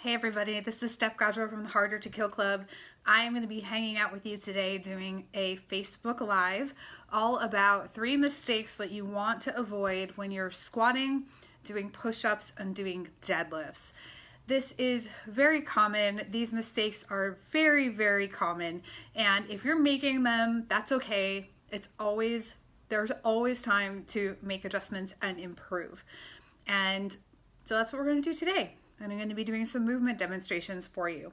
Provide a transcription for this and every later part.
Hey everybody, this is Steph Gaudreau from the Harder to Kill Club. I'm going to be hanging out with you today doing a Facebook Live all about 3 mistakes that you want to avoid when you're squatting, doing push-ups, and doing deadlifts. This is very common. These mistakes are very, very common, and if you're making them, that's okay. There's always time to make adjustments and improve. And so that's what we're going to do today. And I'm going to be doing some movement demonstrations for you.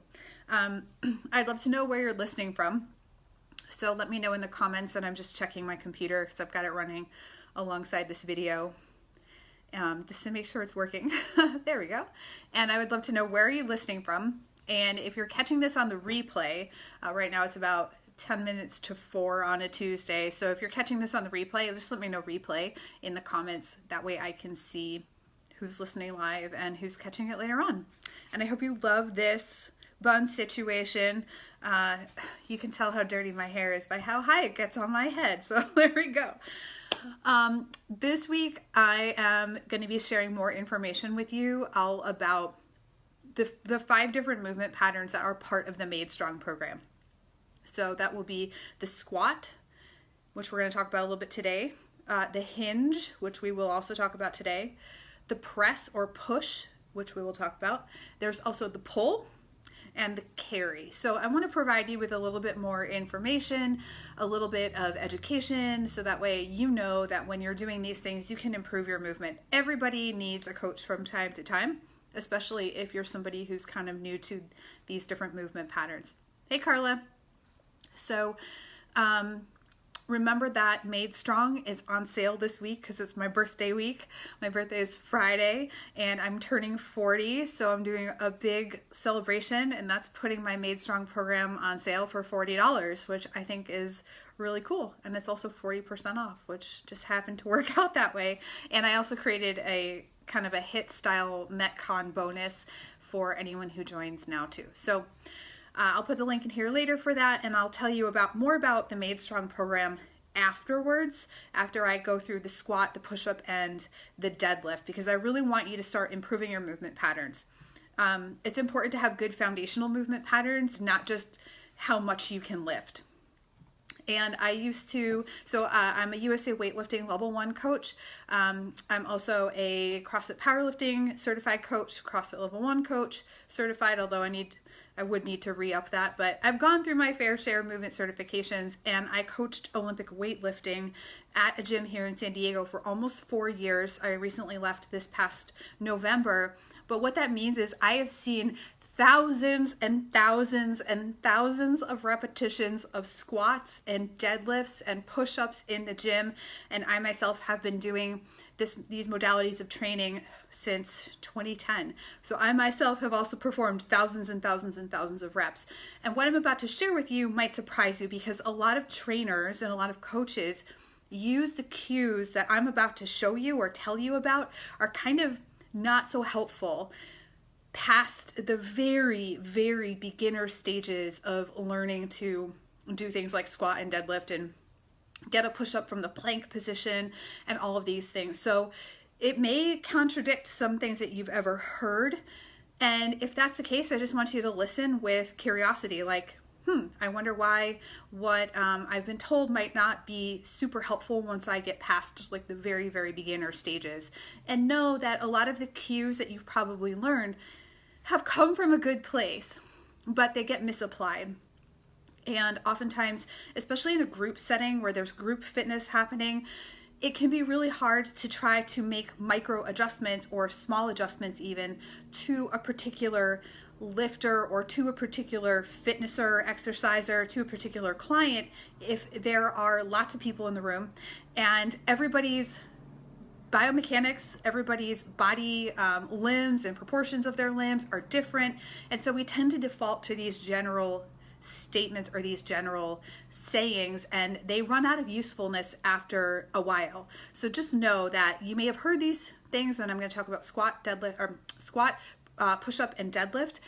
I'd love to know where you're listening from. So let me know in the comments, and I'm just checking my computer because I've got it running alongside this video just to make sure it's working. There we go. And I would love to know where are you listening from. And if you're catching this on the replay, right now it's about 10 minutes to 4 on a Tuesday. So if you're catching this on the replay, just let me know replay in the comments. That way I can see who's listening live and who's catching it later on. And I hope you love this bun situation. You can tell how dirty my hair is by how high it gets on my head. So there we go. This week I am going to be sharing more information with you all about the 5 different movement patterns that are part of the Made Strong program. So that will be the squat, which we're going to talk about a little bit today, the hinge, which we will also talk about today, the press or push, which we will talk about. There's also the pull and the carry. So I want to provide you with a little bit more information, a little bit of education, so that way you know that when you're doing these things, you can improve your movement. Everybody needs a coach from time to time, especially if you're somebody who's kind of new to these different movement patterns. Hey, Carla. So, remember that Made Strong is on sale this week because it's my birthday week. My birthday is Friday and I'm turning 40, so I'm doing a big celebration, and that's putting my Made Strong program on sale for $40, which I think is really cool. And it's also 40% off, which just happened to work out that way. And I also created a kind of a HIIT style Metcon bonus for anyone who joins now too. So I'll put the link in here later for that, and I'll tell you more about the Made Strong program afterwards, after I go through the squat, the push-up, and the deadlift, because I really want you to start improving your movement patterns. It's important to have good foundational movement patterns, not just how much you can lift. And I used to, I'm a USA Weightlifting Level 1 coach. I'm also a CrossFit Powerlifting certified coach, CrossFit Level 1 coach certified, although I would need to re-up that, but I've gone through my fair share of movement certifications, and I coached Olympic weightlifting at a gym here in San Diego for almost 4 years. I recently left this past November, but what that means is I have seen thousands and thousands and thousands of repetitions of squats and deadlifts and push-ups in the gym, and I myself have been doing these modalities of training since 2010. So I myself have also performed thousands and thousands and thousands of reps. And what I'm about to share with you might surprise you, because a lot of trainers and a lot of coaches use the cues that I'm about to show you or tell you about are kind of not so helpful past the very, very beginner stages of learning to do things like squat and deadlift and get a push-up from the plank position and all of these things. So it may contradict some things that you've ever heard. And if that's the case, I just want you to listen with curiosity, like, I wonder why what I've been told might not be super helpful once I get past like the very, very beginner stages. And know that a lot of the cues that you've probably learned have come from a good place, but they get misapplied. And oftentimes, especially in a group setting where there's group fitness happening, it can be really hard to try to make micro adjustments or small adjustments even to a particular lifter or to a particular fitnesser, exerciser, to a particular client if there are lots of people in the room and everybody's biomechanics, everybody's body limbs and proportions of their limbs are different. And so we tend to default to these general statements or these general sayings, and they run out of usefulness after a while. So just know that you may have heard these things, and I'm going to talk about squat, push-up, and deadlift.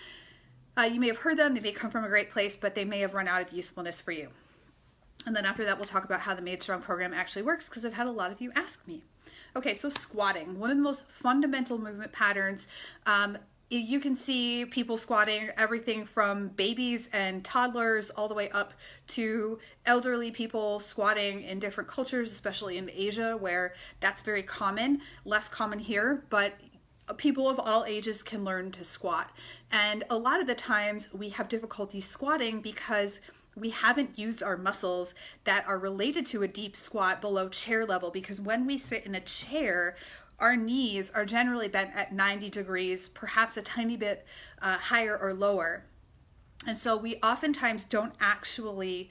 You may have heard them. They may come from a great place, but they may have run out of usefulness for you. And then after that, we'll talk about how the Made Strong program actually works, because I've had a lot of you ask me. Okay, so squatting, one of the most fundamental movement patterns. you can see people squatting everything from babies and toddlers all the way up to elderly people squatting in different cultures, especially in Asia, where that's very common, less common here, but people of all ages can learn to squat. And a lot of the times we have difficulty squatting because we haven't used our muscles that are related to a deep squat below chair level, because when we sit in a chair, our knees are generally bent at 90 degrees, perhaps a tiny bit higher or lower. And so we oftentimes don't actually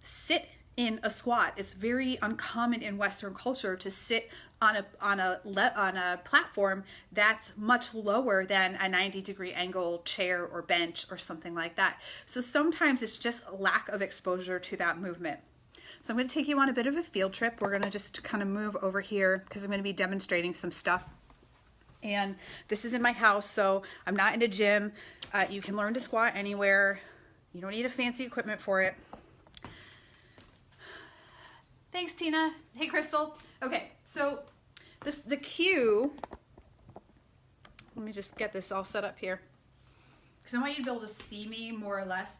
sit in a squat. It's very uncommon in Western culture to sit on a platform that's much lower than a 90-degree angle chair or bench or something like that. So sometimes it's just a lack of exposure to that movement. So I'm going to take you on a bit of a field trip. We're going to just kind of move over here because I'm going to be demonstrating some stuff. And this is in my house, so I'm not in a gym. You can learn to squat anywhere. You don't need a fancy equipment for it. Thanks, Tina. Hey, Crystal. Okay, so the cue, let me just get this all set up here because I want you to be able to see me more or less.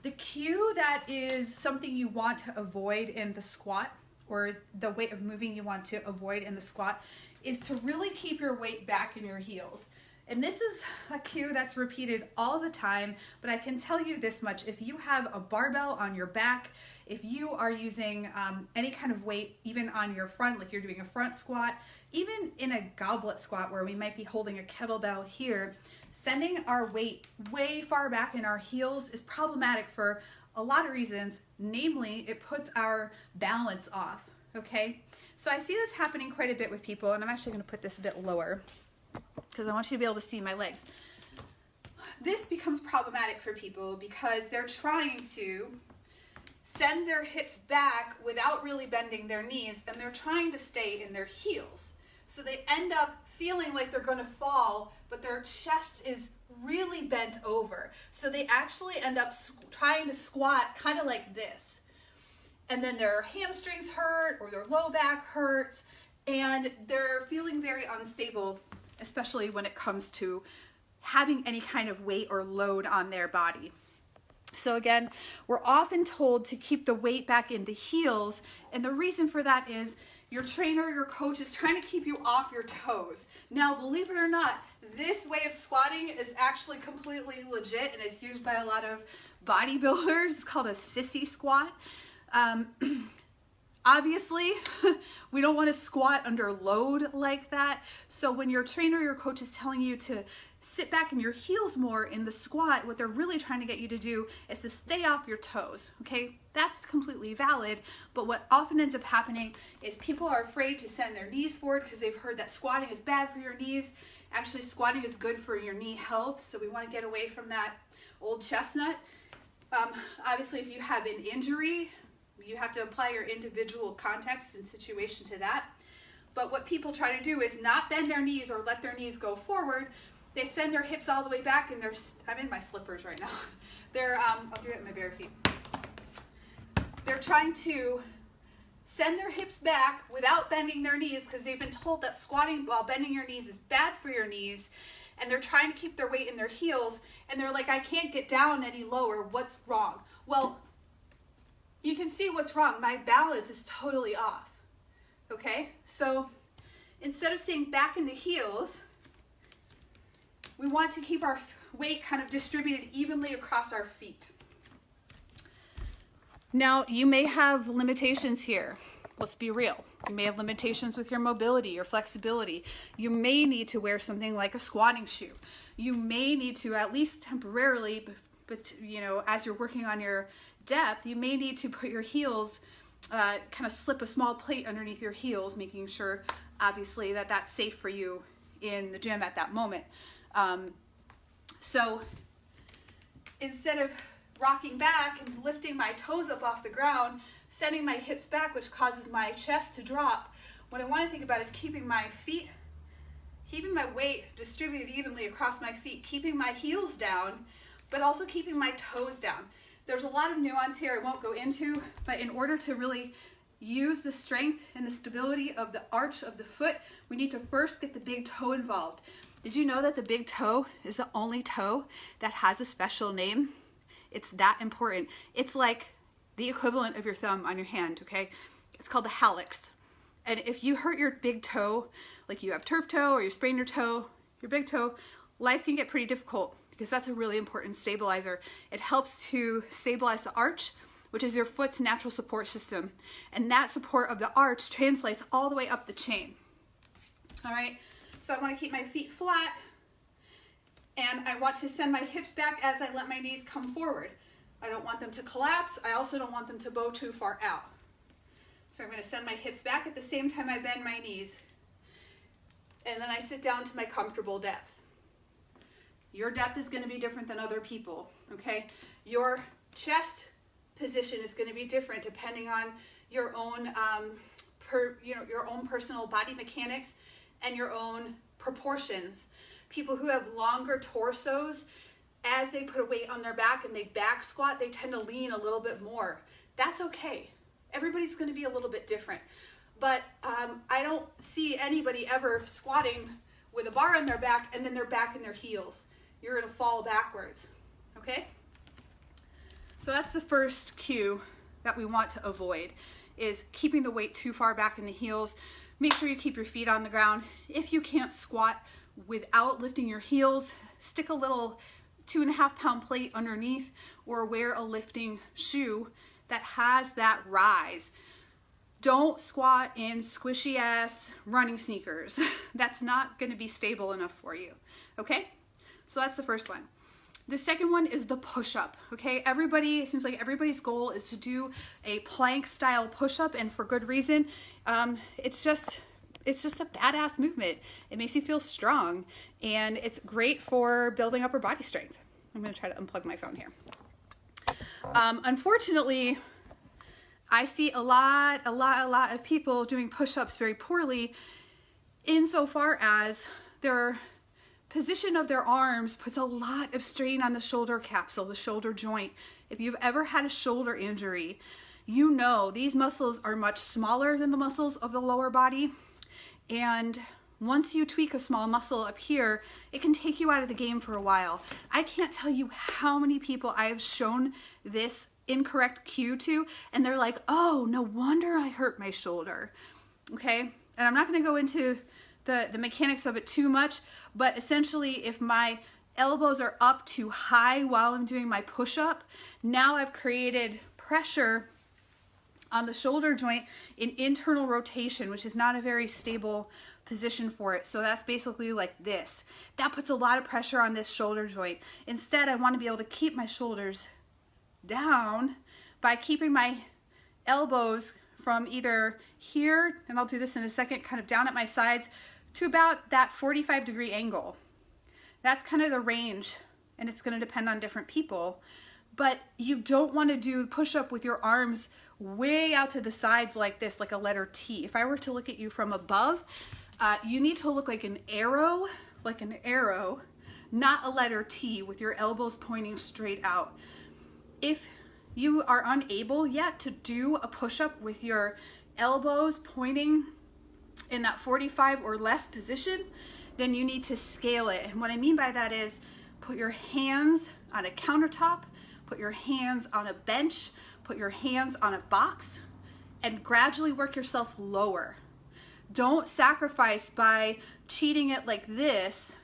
The cue that is something you want to avoid in the squat, or the way of moving you want to avoid in the squat, is to really keep your weight back in your heels. And this is a cue that's repeated all the time, but I can tell you this much. If you have a barbell on your back, if you are using any kind of weight, even on your front, like you're doing a front squat, even in a goblet squat where we might be holding a kettlebell here, sending our weight way far back in our heels is problematic for a lot of reasons. Namely, it puts our balance off, okay? So I see this happening quite a bit with people, and I'm actually gonna put this a bit lower because I want you to be able to see my legs. This becomes problematic for people because they're trying to send their hips back without really bending their knees, and they're trying to stay in their heels. So they end up feeling like they're going to fall, but their chest is really bent over. So they actually end up trying to squat kind of like this. And then their hamstrings hurt or their low back hurts, and they're feeling very unstable, especially when it comes to having any kind of weight or load on their body. So again, we're often told to keep the weight back in the heels, and the reason for that is your trainer, your coach is trying to keep you off your toes. Now, believe it or not, this way of squatting is actually completely legit, and it's used by a lot of bodybuilders. It's called a sissy squat. Obviously, we don't want to squat under load like that. So when your trainer or your coach is telling you to sit back in your heels more in the squat, what they're really trying to get you to do is to stay off your toes, okay? That's completely valid, but what often ends up happening is people are afraid to send their knees forward because they've heard that squatting is bad for your knees. Actually, squatting is good for your knee health, so we want to get away from that old chestnut. Obviously, if you have an injury, you have to apply your individual context and situation to that. But what people try to do is not bend their knees or let their knees go forward. They send their hips all the way back, and I'm in my slippers right now. I'll do it in my bare feet. They're trying to send their hips back without bending their knees because they've been told that squatting while bending your knees is bad for your knees, and they're trying to keep their weight in their heels, and they're like, I can't get down any lower. What's wrong? Well, you can see what's wrong. My balance is totally off, okay? So instead of staying back in the heels, we want to keep our weight kind of distributed evenly across our feet. Now, you may have limitations here. Let's be real. You may have limitations with your mobility, your flexibility. You may need to wear something like a squatting shoe. You may need to, at least temporarily, but you know, as you're working on your depth, you may need to put your heels, kind of slip a small plate underneath your heels, making sure, obviously, that that's safe for you in the gym at that moment. So instead of rocking back and lifting my toes up off the ground, sending my hips back, which causes my chest to drop, what I want to think about is keeping my feet, keeping my weight distributed evenly across my feet, keeping my heels down, but also keeping my toes down. There's a lot of nuance here I won't go into, but in order to really use the strength and the stability of the arch of the foot, we need to first get the big toe involved. Did you know that the big toe is the only toe that has a special name? It's that important. It's like the equivalent of your thumb on your hand, okay? It's called the hallux. And if you hurt your big toe, like you have turf toe or you sprain your toe, your big toe, life can get pretty difficult because that's a really important stabilizer. It helps to stabilize the arch, which is your foot's natural support system. And that support of the arch translates all the way up the chain. All right, so I want to keep my feet flat and I want to send my hips back as I let my knees come forward. I don't want them to collapse. I also don't want them to bow too far out. So I'm going to send my hips back at the same time I bend my knees. And then I sit down to my comfortable depth. Your depth is going to be different than other people, okay? Your chest position is going to be different depending on your own, your own personal body mechanics and your own proportions. People who have longer torsos, as they put a weight on their back and they back squat, they tend to lean a little bit more. That's okay. Everybody's going to be a little bit different. But I don't see anybody ever squatting with a bar on their back and then they're back in their heels. You're going to fall backwards, okay? So that's the first cue that we want to avoid, is keeping the weight too far back in the heels. Make sure you keep your feet on the ground. If you can't squat without lifting your heels, stick a little 2.5 pound plate underneath or wear a lifting shoe that has that rise. Don't squat in squishy ass running sneakers. That's not going to be stable enough for you. Okay? So that's the first one. The second one is the push-up, okay? It seems like everybody's goal is to do a plank style push-up, and for good reason. It's just a badass movement. It makes you feel strong, and it's great for building upper body strength. I'm gonna try to unplug my phone here. Unfortunately, I see a lot of people doing push-ups very poorly insofar as their position of their arms puts a lot of strain on the shoulder capsule, the shoulder joint. If you've ever had a shoulder injury, you know these muscles are much smaller than the muscles of the lower body. And once you tweak a small muscle up here, it can take you out of the game for a while. I can't tell you how many people I have shown this incorrect cue to, and they're like, oh, no wonder I hurt my shoulder. Okay, and I'm not going to go into the mechanics of it too much, but essentially if my elbows are up too high while I'm doing my push-up, now I've created pressure on the shoulder joint in internal rotation, which is not a very stable position for it. So that's basically like this. That puts a lot of pressure on this shoulder joint. Instead, I want to be able to keep my shoulders down by keeping my elbows from either here, and I'll do this in a second, kind of down at my sides, to about that 45-degree angle. That's kind of the range, and it's going to depend on different people. But you don't want to do push-up with your arms way out to the sides like this, like a letter T. If I were to look at you from above, you need to look like an arrow, not a letter T with your elbows pointing straight out. If you are unable yet to do a push-up with your elbows pointing in that 45 or less position, then you need to scale it. And what I mean by that is put your hands on a countertop, put your hands on a bench, put your hands on a box, and gradually work yourself lower. Don't sacrifice by cheating it like this,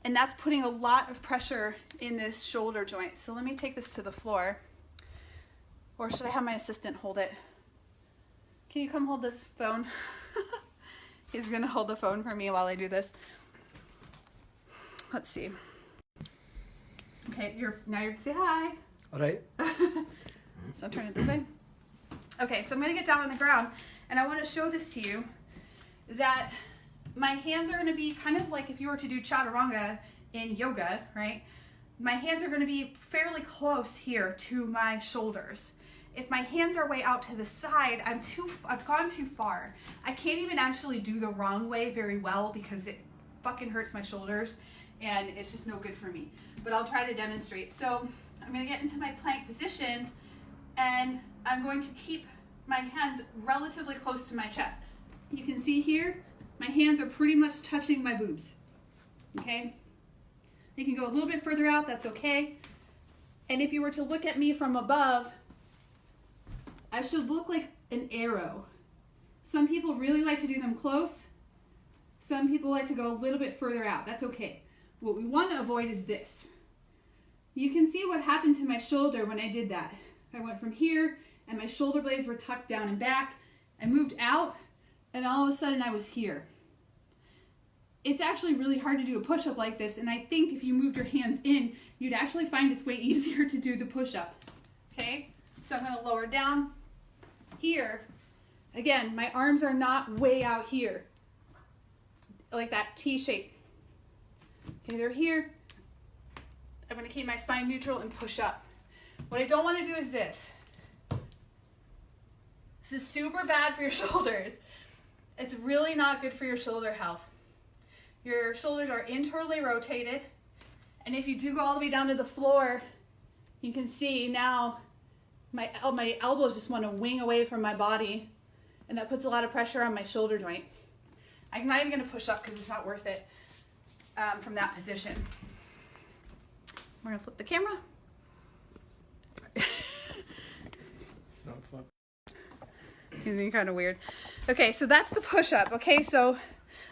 and that's putting a lot of pressure in this shoulder joint. So let me take this to the floor, or should I have my assistant hold it? Can you come hold this phone? He's gonna hold the phone for me while I do this. Let's see. Okay, now you're gonna say hi. All right. So turn it this way. Okay, so I'm gonna get down on the ground, and I want to show this to you, that my hands are gonna be kind of like if you were to do chaturanga in yoga, right? My hands are gonna be fairly close here to my shoulders. If my hands are way out to the side, I've gone too far. I can't even actually do the wrong way very well because it fucking hurts my shoulders and it's just no good for me. But I'll try to demonstrate. So I'm gonna get into my plank position and I'm going to keep my hands relatively close to my chest. You can see here, my hands are pretty much touching my boobs. okay? You can go a little bit further out, that's okay. And if you were to look at me from above, I should look like an arrow. Some people really like to do them close. Some people like to go a little bit further out. That's okay. What we want to avoid is this. You can see what happened to my shoulder when I did that. I went from here and my shoulder blades were tucked down and back. I moved out and all of a sudden I was here. It's actually really hard to do a push-up like this, and I think if you moved your hands in, you'd actually find it's way easier to do the push-up. Okay? So I'm going to lower down here. Again, my arms are not way out here, like that T shape. Okay, they're here. I'm going to keep my spine neutral and push up. What I don't want to do is this. This is super bad for your shoulders. It's really not good for your shoulder health. Your shoulders are internally rotated, and if you do go all the way down to the floor, you can see now my elbows just want to wing away from my body, and that puts a lot of pressure on my shoulder joint. I'm not even going to push up because it's not worth it from that position. We're going to flip the camera. It's not fun. It's being kind of weird. Okay, so that's the push-up. Okay, so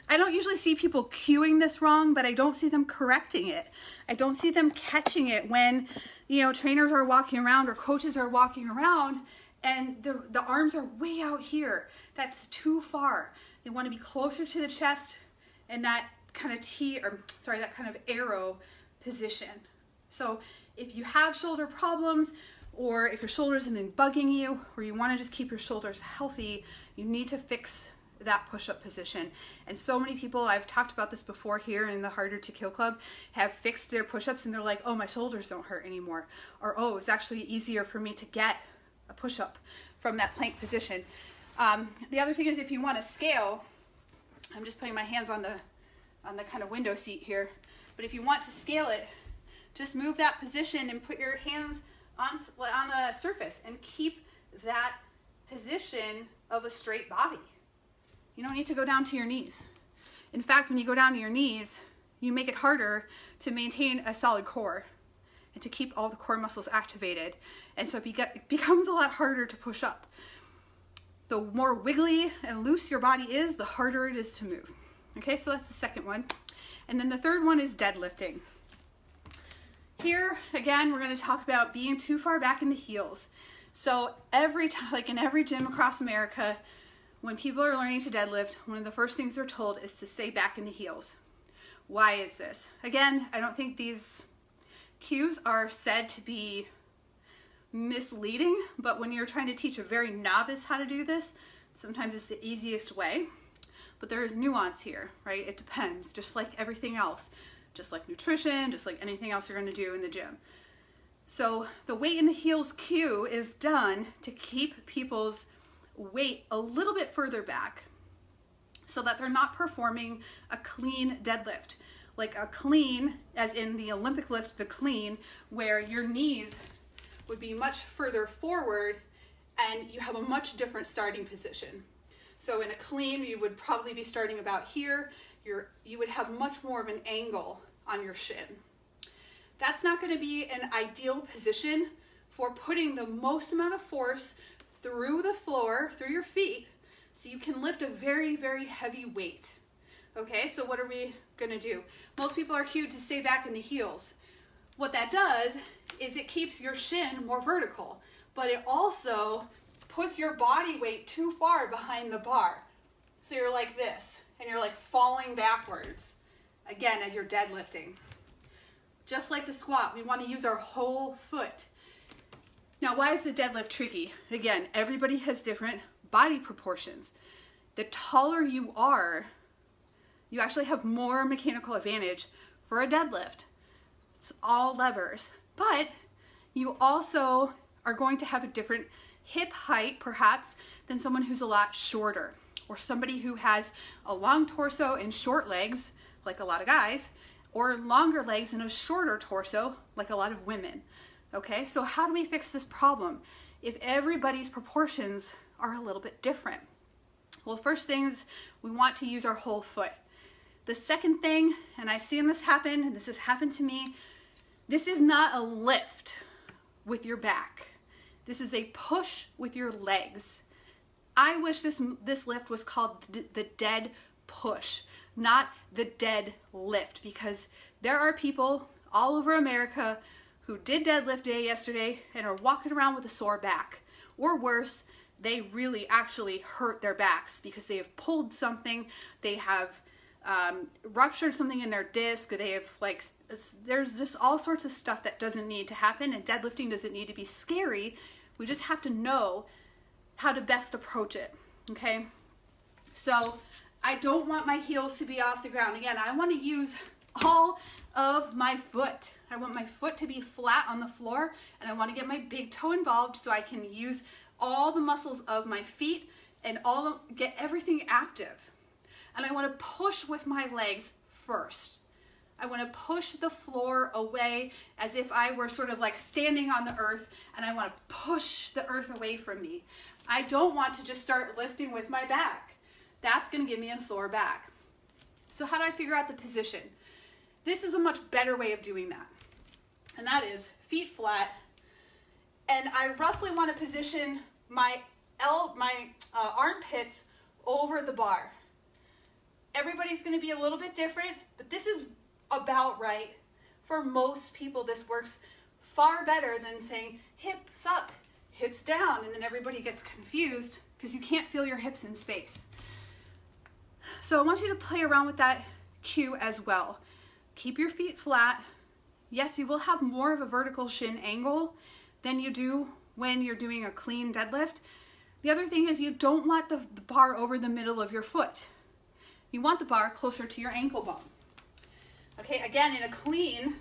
I don't usually see people cueing this wrong, but I don't see them correcting it. I don't see them catching it when, you know, trainers are walking around or coaches are walking around and the arms are way out here. That's too far. They want to be closer to the chest and that kind of that kind of arrow position. So if you have shoulder problems, or if your shoulders have been bugging you, or you want to just keep your shoulders healthy, you need to fix that push-up position. And so many people, I've talked about this before here in the Harder to Kill Club, have fixed their push-ups and they're like, oh, my shoulders don't hurt anymore. Or, oh, it's actually easier for me to get a push-up from that plank position. The other thing is, if you want to scale, I'm just putting my hands on the kind of window seat here, but if you want to scale it, just move that position and put your hands on a surface and keep that position of a straight body. You don't need to go down to your knees. In fact, when you go down to your knees, you make it harder to maintain a solid core and to keep all the core muscles activated. And so it becomes a lot harder to push up. The more wiggly and loose your body is, the harder it is to move. Okay, so that's the second one. And then the third one is deadlifting. Here, again, we're going to talk about being too far back in the heels. So every time, like in every gym across America, when people are learning to deadlift, one of the first things they're told is to stay back in the heels. Why is this? Again, I don't think these cues are said to be misleading, but when you're trying to teach a very novice how to do this, sometimes it's the easiest way. But there is nuance here, right? It depends, just like everything else. Just like nutrition, just like anything else you're going to do in the gym. So the weight in the heels cue is done to keep people's weight a little bit further back so that they're not performing a clean deadlift. Like a clean, as in the Olympic lift, the clean, where your knees would be much further forward and you have a much different starting position. So in a clean, you would probably be starting about here. You would have much more of an angle on your shin. That's not going to be an ideal position for putting the most amount of force through the floor, through your feet, so you can lift a very, very heavy weight. Okay, so what are we going to do? Most people are cued to stay back in the heels. What that does is it keeps your shin more vertical, but it also puts your body weight too far behind the bar. So you're like this, and you're like falling backwards, again, as you're deadlifting. Just like the squat, we want to use our whole foot. Now, why is the deadlift tricky? Again, everybody has different body proportions. The taller you are, you actually have more mechanical advantage for a deadlift. It's all levers, but you also are going to have a different hip height, perhaps, than someone who's a lot shorter, or somebody who has a long torso and short legs, like a lot of guys, or longer legs and a shorter torso, like a lot of women. Okay, so how do we fix this problem if everybody's proportions are a little bit different? Well, first things, we want to use our whole foot. The second thing, and I've seen this happen, and this has happened to me, this is not a lift with your back. This is a push with your legs. I wish this lift was called the dead push, not the dead lift, because there are people all over America who did deadlift day yesterday and are walking around with a sore back. Or worse, they really actually hurt their backs because they have pulled something, they have ruptured something in their disc, they have there's just all sorts of stuff that doesn't need to happen, and deadlifting doesn't need to be scary. We just have to know how to best approach it, okay? So I don't want my heels to be off the ground. Again, I want to use all of my foot. I want my foot to be flat on the floor, and I want to get my big toe involved so I can use all the muscles of my feet and get everything active. And I want to push with my legs first. I want to push the floor away as if I were sort of like standing on the earth, and I want to push the earth away from me. I don't want to just start lifting with my back. That's going to give me a sore back. So how do I figure out the position? This is a much better way of doing that. And that is feet flat. And I roughly want to position my armpits over the bar. Everybody's going to be a little bit different, but this is about right. For most people, this works far better than saying hips up, hips down, and then everybody gets confused because you can't feel your hips in space. So I want you to play around with that cue as well. Keep your feet flat. Yes, you will have more of a vertical shin angle than you do when you're doing a clean deadlift. The other thing is you don't want the bar over the middle of your foot. You want the bar closer to your ankle bone. Okay, again, in a clean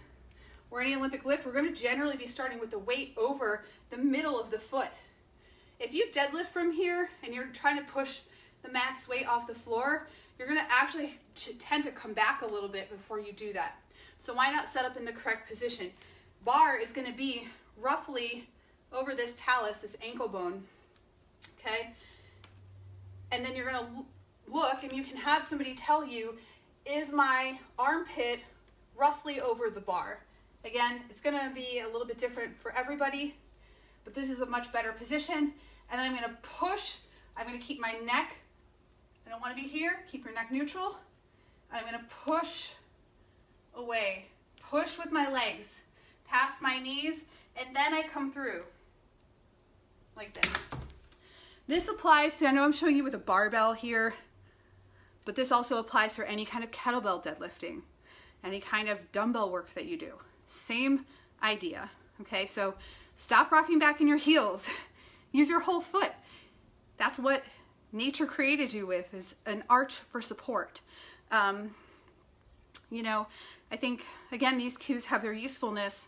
or any Olympic lift, we're going to generally be starting with the weight over the middle of the foot. If you deadlift from here and you're trying to push the max weight off the floor, you're going to actually tend to come back a little bit before you do that. So why not set up in the correct position? Bar is going to be roughly over this talus, this ankle bone, okay? And then you're going to look, and you can have somebody tell you, is my armpit roughly over the bar? Again, it's going to be a little bit different for everybody, but this is a much better position. And then I'm going to push. I'm going to keep my neck. I don't want to be here. Keep your neck neutral. And I'm going to push away. Push with my legs past my knees, and then I come through like this. This applies to, I know I'm showing you with a barbell here, but this also applies for any kind of kettlebell deadlifting, any kind of dumbbell work that you do. Same idea, okay? So stop rocking back in your heels. Use your whole foot. That's what nature created you with, is an arch for support. You know, I think, again, these cues have their usefulness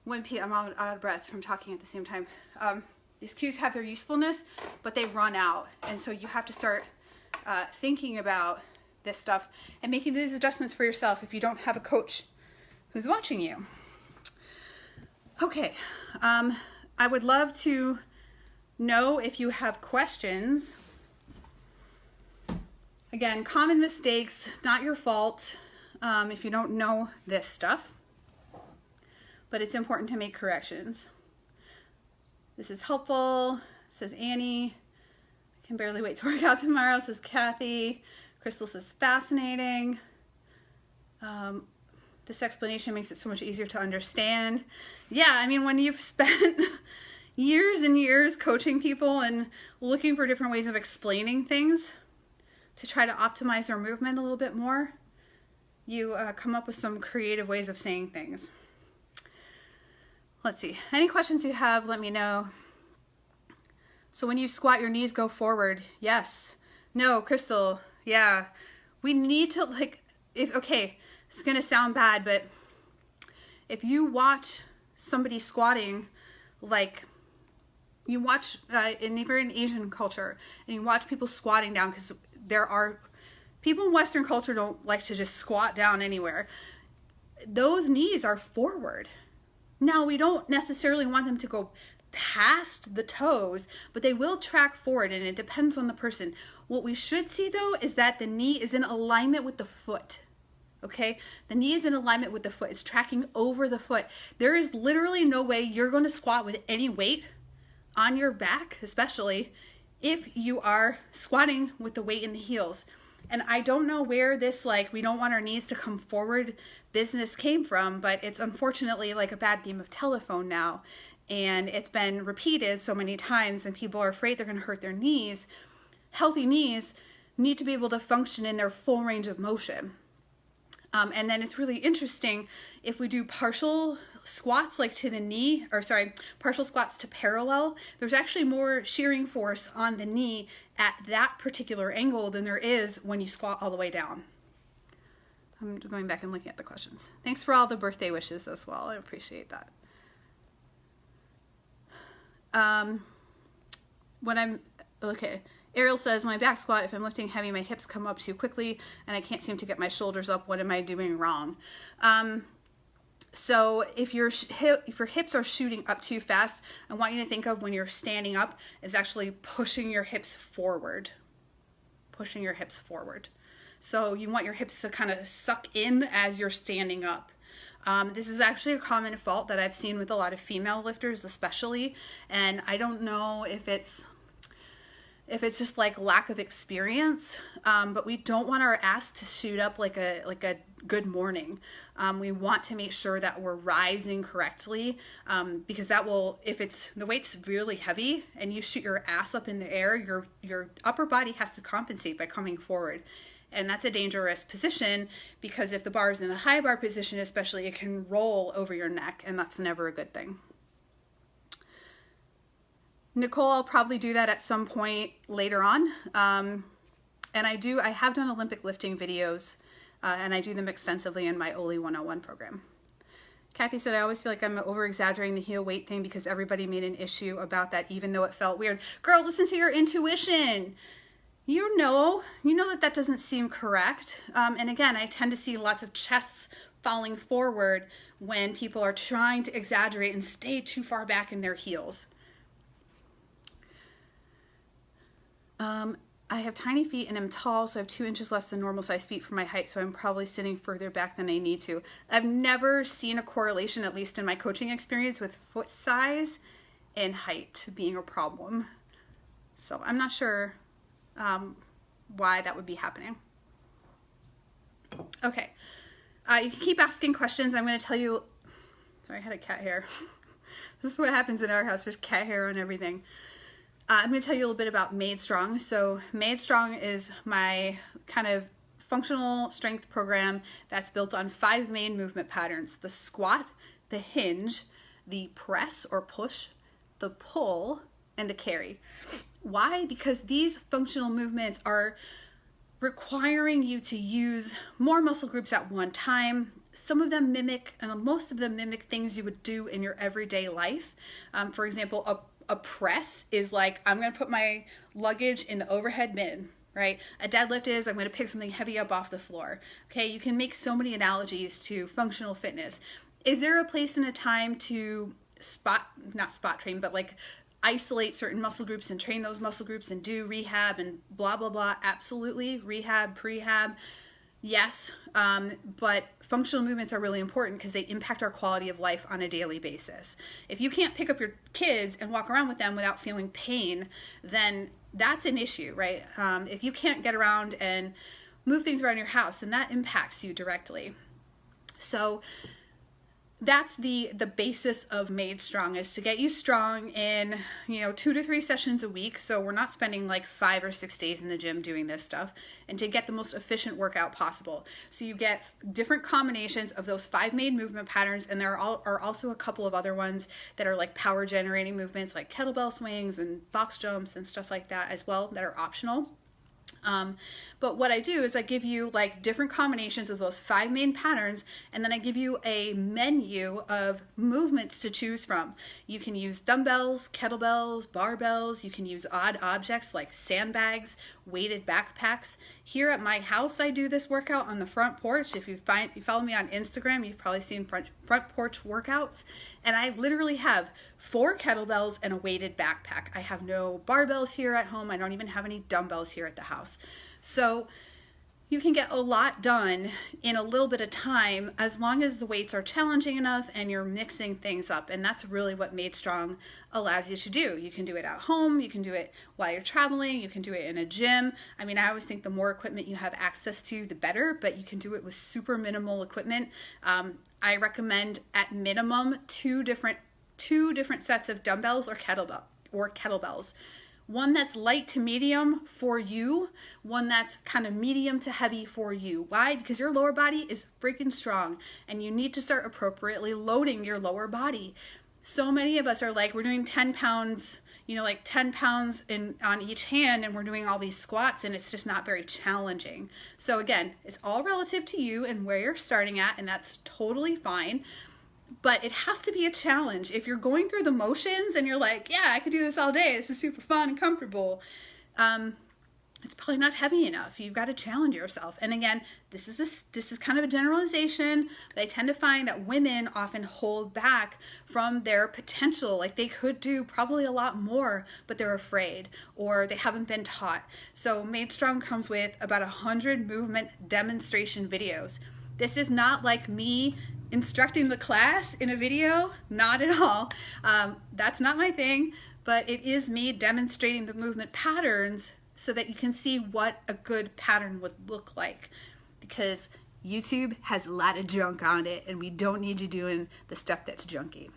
when I'm out of breath from talking at the same time. These cues have their usefulness, but they run out. And so you have to start thinking about this stuff and making these adjustments for yourself if you don't have a coach who's watching you. Okay, I would love to know if you have questions. Again, common mistakes, not your fault if you don't know this stuff, but it's important to make corrections. This is helpful, says Annie. I can barely wait to work out tomorrow, says Kathy. Crystal says fascinating. This explanation makes it so much easier to understand. Yeah, I mean, when you've spent years and years coaching people and looking for different ways of explaining things to try to optimize their movement a little bit more, you come up with some creative ways of saying things. Let's see. Any questions you have, let me know. So when you squat, your knees go forward. Yes. No, Crystal. Yeah. We need to, okay, it's going to sound bad, but if you watch somebody squatting, like you watch, and if you're in Asian culture, and you watch people squatting down, because there are people in Western culture don't like to just squat down anywhere. Those knees are forward. Now, we don't necessarily want them to go past the toes, but they will track forward, and it depends on the person. What we should see though is that the knee is in alignment with the foot. Okay, the knee is in alignment with the foot. It's tracking over the foot. There is literally no way you're going to squat with any weight on your back, especially if you are squatting with the weight in the heels. And I don't know where this, like, we don't want our knees to come forward business came from, but it's unfortunately like a bad game of telephone now. And it's been repeated so many times and people are afraid they're going to hurt their knees. Healthy knees need to be able to function in their full range of motion. And then it's really interesting if we do partial squats like to the knee, or sorry, partial squats to parallel, there's actually more shearing force on the knee at that particular angle than there is when you squat all the way down. I'm going back and looking at the questions. Thanks for all the birthday wishes as well. I appreciate that. Okay. Ariel says, when I back squat, if I'm lifting heavy, my hips come up too quickly and I can't seem to get my shoulders up. What am I doing wrong? So if your hips are shooting up too fast, I want you to think of when you're standing up is actually pushing your hips forward. Pushing your hips forward. So you want your hips to kind of suck in as you're standing up. This is actually a common fault that I've seen with a lot of female lifters especially, and I don't know if it's just like lack of experience, but we don't want our ass to shoot up like a good morning. We want to make sure that we're rising correctly, because that will, if the weight's really heavy and you shoot your ass up in the air, your upper body has to compensate by coming forward. And that's a dangerous position because if the bar is in a high bar position, especially, it can roll over your neck, and that's never a good thing. Nicole, I'll probably do that at some point later on. And I have done Olympic lifting videos, and I do them extensively in my OLI 101 program. Kathy said, I always feel like I'm over-exaggerating the heel weight thing because everybody made an issue about that even though it felt weird. Girl, listen to your intuition. You know that doesn't seem correct. And again, I tend to see lots of chests falling forward when people are trying to exaggerate and stay too far back in their heels. I have tiny feet and am tall, so I have 2 inches less than normal size feet for my height, so I'm probably sitting further back than I need to. I've never seen a correlation, at least in my coaching experience, with foot size and height being a problem. So I'm not sure why that would be happening. Okay, you can keep asking questions. I'm going to tell you, sorry, I had a cat hair. This is what happens in our house. There's cat hair on everything. I'm going to tell you a little bit about Made Strong. So Made Strong is my kind of functional strength program that's built on 5 main movement patterns: the squat, the hinge, the press or push, the pull, and the carry. Why? Because these functional movements are requiring you to use more muscle groups at one time. Some of them mimic, and most of them mimic things you would do in your everyday life. For example, a press is like, I'm going to put my luggage in the overhead bin, right? A deadlift is, I'm going to pick something heavy up off the floor. Okay, you can make so many analogies to functional fitness. Is there a place and a time to not spot train, but like isolate certain muscle groups and train those muscle groups and do rehab and blah, blah, blah? Absolutely. Rehab, prehab. Yes, but functional movements are really important because they impact our quality of life on a daily basis. If you can't pick up your kids and walk around with them without feeling pain, then that's an issue, right? If you can't get around and move things around your house, then that impacts you directly. So that's the basis of Made Strong, is to get you strong in 2 to 3 sessions a week. So we're not spending like 5 or 6 days in the gym doing this stuff, and to get the most efficient workout possible. So you get different combinations of those 5 main movement patterns, and there are also a couple of other ones that are like power generating movements like kettlebell swings and box jumps and stuff like that as well that are optional. But what I do is I give you like different combinations of those 5 main patterns, and then I give you a menu of movements to choose from. You can use dumbbells, kettlebells, barbells. You can use odd objects like sandbags weighted backpacks. Here at my house, I do this workout on the front porch. If you follow me on Instagram, you've probably seen front porch workouts. And I literally have 4 kettlebells and a weighted backpack. I have no barbells here at home. I don't even have any dumbbells here at the house. So you can get a lot done in a little bit of time as long as the weights are challenging enough and you're mixing things up. And that's really what Made Strong allows you to do. You can do it at home, you can do it while you're traveling, you can do it in a gym. I mean, I always think the more equipment you have access to, the better, but you can do it with super minimal equipment. I recommend at minimum two different sets of dumbbells or kettlebells. One that's light to medium for you, one that's kind of medium to heavy for you. Why? Because your lower body is freaking strong and you need to start appropriately loading your lower body. So many of us are like, we're doing 10 pounds, like 10 pounds on each hand, and we're doing all these squats, and it's just not very challenging. So again, it's all relative to you and where you're starting at, and that's totally fine. But it has to be a challenge. If you're going through the motions and you're like, yeah, I could do this all day, this is super fun and comfortable, it's probably not heavy enough. You've got to challenge yourself. And again, this is kind of a generalization, but I tend to find that women often hold back from their potential. Like they could do probably a lot more, but they're afraid or they haven't been taught. So Made Strong comes with about 100 movement demonstration videos. This is not like me instructing the class in a video, not at all. That's not my thing, but it is me demonstrating the movement patterns so that you can see what a good pattern would look like, because YouTube has a lot of junk on it and we don't need you doing the stuff that's junky.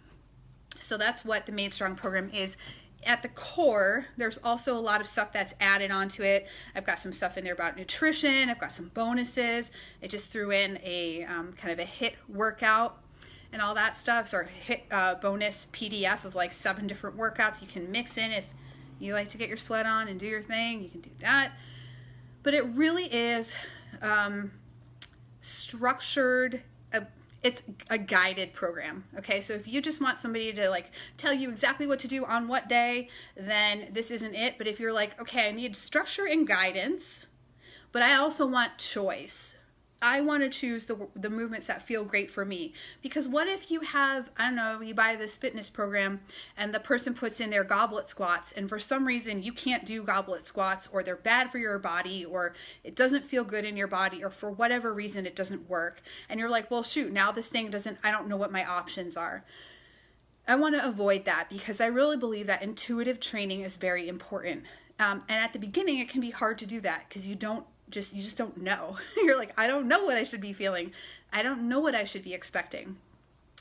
So that's what the Made Strong program is. At the core, there's also a lot of stuff that's added onto it. I've got some stuff in there about nutrition. I've got some bonuses. I just threw in a kind of a HIIT workout and all that stuff. So HIIT bonus PDF of like 7 different workouts you can mix in. If you like to get your sweat on and do your thing, you can do that. But it really is structured. It's a guided program, okay? So if you just want somebody to like tell you exactly what to do on what day, then this isn't it. But if you're like, okay, I need structure and guidance, but I also want choice. I want to choose the movements that feel great for me. Because what if you have, I don't know, you buy this fitness program and the person puts in their goblet squats and for some reason you can't do goblet squats, or they're bad for your body, or it doesn't feel good in your body, or for whatever reason it doesn't work. And you're like, well, shoot, now this thing I don't know what my options are. I want to avoid that because I really believe that intuitive training is very important. And at the beginning, it can be hard to do that because you just don't know. You're like, I don't know what I should be feeling. I don't know what I should be expecting.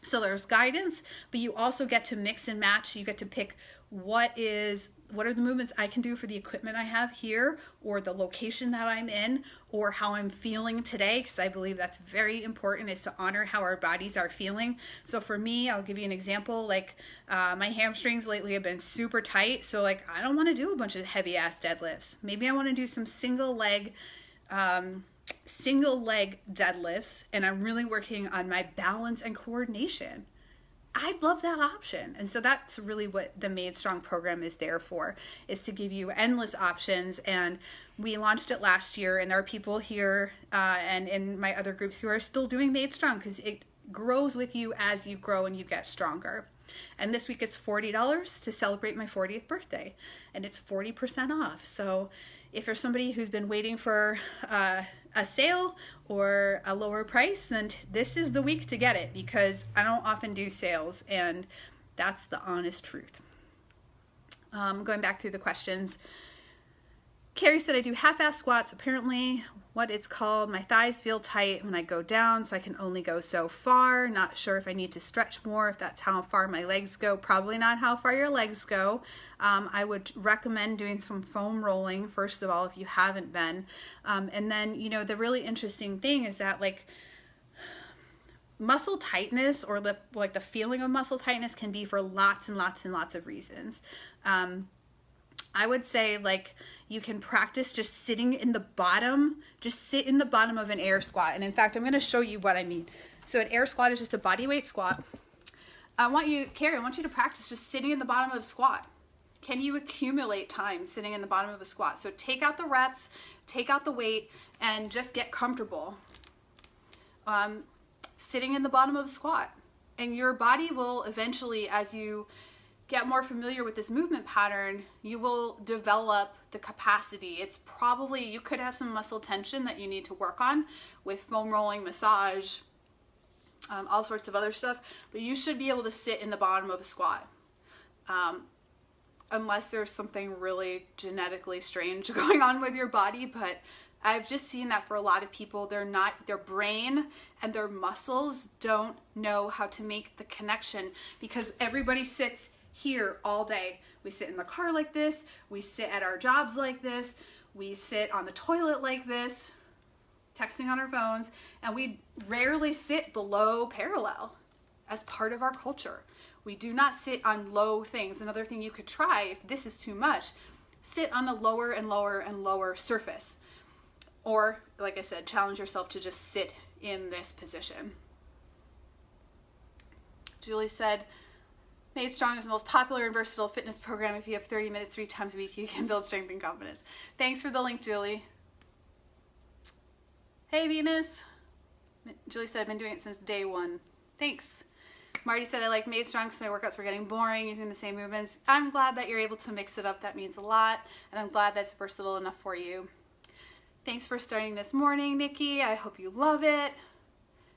So there's guidance, but you also get to mix and match. You get to pick what are the movements I can do for the equipment I have here, or the location that I'm in, or how I'm feeling today, because I believe that's very important, is to honor how our bodies are feeling. So for me, I'll give you an example, like my hamstrings lately have been super tight, so like I don't want to do a bunch of heavy ass deadlifts. Maybe I want to do some single leg deadlifts, and I'm really working on my balance and coordination. I love that option. And so that's really what the Made Strong program is there for, is to give you endless options. And we launched it last year, and there are people here and in my other groups who are still doing Made Strong because it grows with you as you grow and you get stronger. And this week it's $40 to celebrate my 40th birthday, and it's 40% off. So if you're somebody who's been waiting for a sale or a lower price, then this is the week to get it, because I don't often do sales, and that's the honest truth. Going back through the questions. Carrie said I do half-ass squats. Apparently what it's called, my thighs feel tight when I go down, so I can only go so far. Not sure if I need to stretch more, if that's how far my legs go. Probably not how far your legs go. I would recommend doing some foam rolling, first of all, if you haven't been. And then, the really interesting thing is that like muscle tightness, or the feeling of muscle tightness, can be for lots and lots and lots of reasons. I would say like you can practice just sitting in the bottom, just sit in the bottom of an air squat. And in fact, I'm going to show you what I mean. So an air squat is just a body weight squat. Carrie, I want you to practice just sitting in the bottom of a squat. Can you accumulate time sitting in the bottom of a squat? So take out the reps, take out the weight, and just get comfortable sitting in the bottom of a squat. And your body will eventually, as you get more familiar with this movement pattern, you will develop the capacity. It's probably, you could have some muscle tension that you need to work on with foam rolling, massage, all sorts of other stuff, but you should be able to sit in the bottom of a squat. Unless there's something really genetically strange going on with your body, but I've just seen that for a lot of people, their brain and their muscles don't know how to make the connection, because everybody sits here all day. We sit in the car like this, we sit at our jobs like this, we sit on the toilet like this, texting on our phones, and we rarely sit below parallel as part of our culture. We do not sit on low things. Another thing you could try, if this is too much, sit on a lower and lower and lower surface. Or, like I said, challenge yourself to just sit in this position. Julie said, Made Strong is the most popular and versatile fitness program. If you have 30 minutes 3 times a week, you can build strength and confidence. Thanks for the link, Julie. Hey, Venus. Julie said, I've been doing it since day one. Thanks. Marty said, I like Made Strong because my workouts were getting boring using the same movements. I'm glad that you're able to mix it up. That means a lot. And I'm glad that's versatile enough for you. Thanks for starting this morning, Nikki. I hope you love it.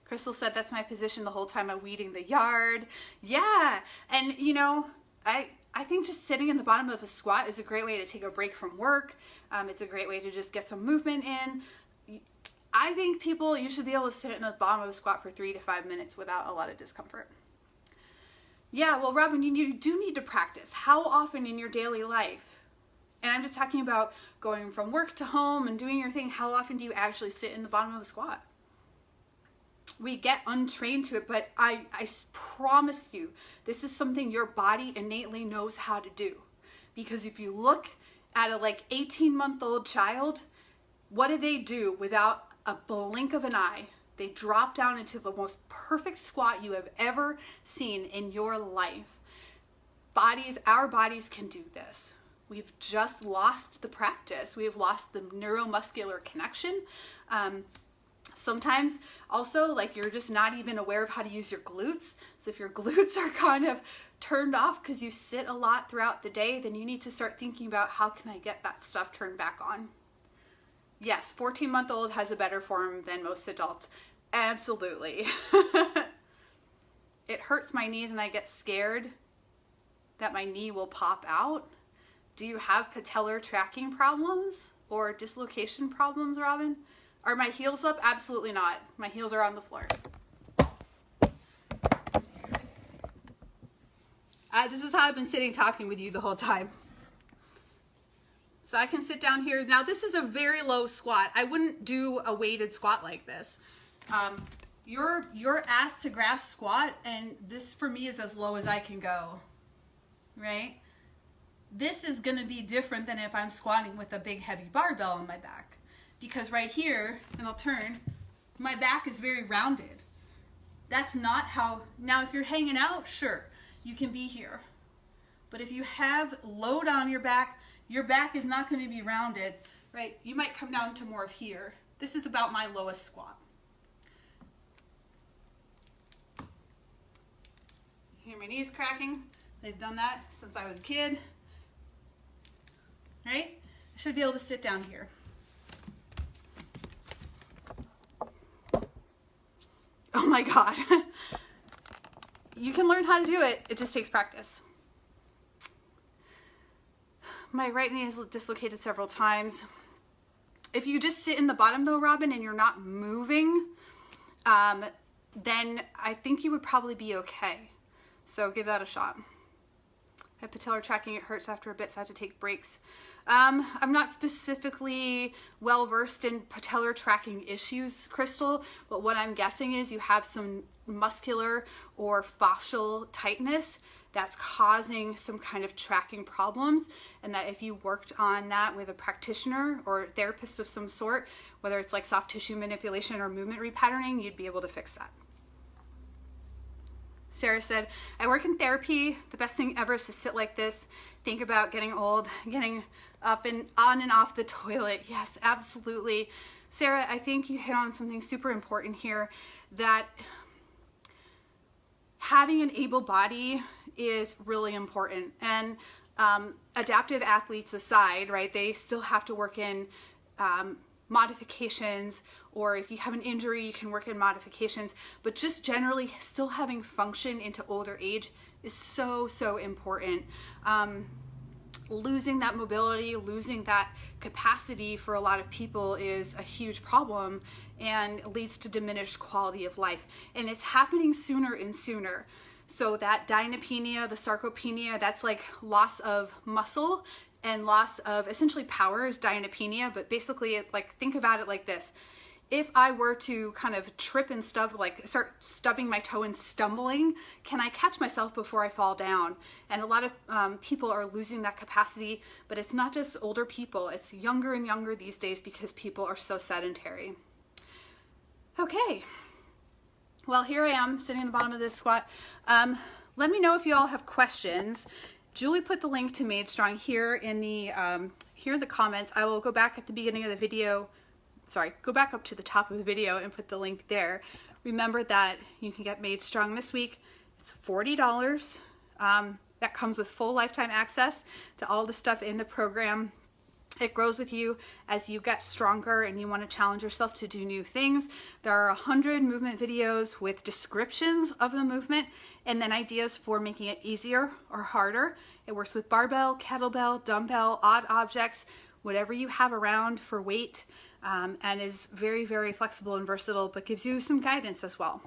Crystal said, that's my position the whole time I'm weeding the yard. Yeah. And you know, I think just sitting in the bottom of a squat is a great way to take a break from work. It's a great way to just get some movement in. I think you should be able to sit in the bottom of a squat for 3 to 5 minutes without a lot of discomfort. Yeah, well, Robin, you do need to practice. How often in your daily life? And I'm just talking about going from work to home and doing your thing. How often do you actually sit in the bottom of the squat? We get untrained to it, but I promise you, this is something your body innately knows how to do. Because if you look at a 18-month-old child, what do they do without a blink of an eye? They drop down into the most perfect squat you have ever seen in your life. Our bodies can do this. We've just lost the practice. We've lost the neuromuscular connection. Sometimes also, you're just not even aware of how to use your glutes. So if your glutes are kind of turned off because you sit a lot throughout the day, then you need to start thinking about, how can I get that stuff turned back on? Yes, 14-month-old has a better form than most adults. Absolutely. It hurts my knees and I get scared that my knee will pop out. Do you have patellar tracking problems or dislocation problems, Robin? Are my heels up? Absolutely not. My heels are on the floor. This is how I've been sitting talking with you the whole time. So I can sit down here. Now this is a very low squat. I wouldn't do a weighted squat like this. Your ass to grass squat, and this for me is as low as I can go, right? This is gonna be different than if I'm squatting with a big heavy barbell on my back. Because right here, and I'll turn, my back is very rounded. That's not how, now if you're hanging out, sure, you can be here. But if you have load on your back is not going to be rounded, right? You might come down to more of here. This is about my lowest squat. Hear my knees cracking? They've done that since I was a kid, right? I should be able to sit down here. Oh my God. You can learn how to do it. It just takes practice. My right knee is dislocated several times. If you just sit in the bottom though, Robin, and you're not moving, then I think you would probably be okay. So give that a shot. I have patellar tracking, it hurts after a bit, so I have to take breaks. I'm not specifically well versed in patellar tracking issues, Crystal, but what I'm guessing is you have some muscular or fascial tightness that's causing some kind of tracking problems, and that if you worked on that with a practitioner or a therapist of some sort, whether it's like soft tissue manipulation or movement repatterning, you'd be able to fix that. Sarah said, I work in therapy. The best thing ever is to sit like this, think about getting old, getting up and on and off the toilet. Yes, absolutely. Sarah, I think you hit on something super important here, that having an able body is really important. And adaptive athletes aside, right, they still have to work in modifications, or if you have an injury, you can work in modifications, but just generally still having function into older age is so, so important. Losing that mobility, losing that capacity for a lot of people is a huge problem and leads to diminished quality of life. And it's happening sooner and sooner. So that dynapenia, the sarcopenia, that's like loss of muscle and loss of essentially power is dynapenia. But basically, like, think about it like this. If I were to kind of trip and stub, like start stubbing my toe and stumbling, can I catch myself before I fall down? And a lot of people are losing that capacity, but it's not just older people, it's younger and younger these days because people are so sedentary. Okay, well, here I am sitting in the bottom of this squat. Let me know if you all have questions. Julie put the link to Made Strong here in the comments. I will go back at the beginning of the video. Sorry, go back up to the top of the video and put the link there. Remember that you can get Made Strong this week. It's $40. That comes with full lifetime access to all the stuff in the program. It grows with you as you get stronger and you want to challenge yourself to do new things. There are 100 movement videos with descriptions of the movement and then ideas for making it easier or harder. It works with barbell, kettlebell, dumbbell, odd objects, whatever you have around for weight. And is very, very flexible and versatile, but gives you some guidance as well.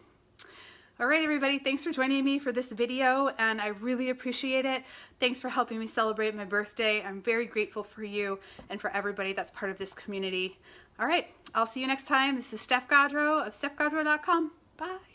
All right, everybody, thanks for joining me for this video, and I really appreciate it. Thanks for helping me celebrate my birthday. I'm very grateful for you and for everybody that's part of this community. All right, I'll see you next time. This is Steph Gaudreau of StephGaudreau.com. Bye.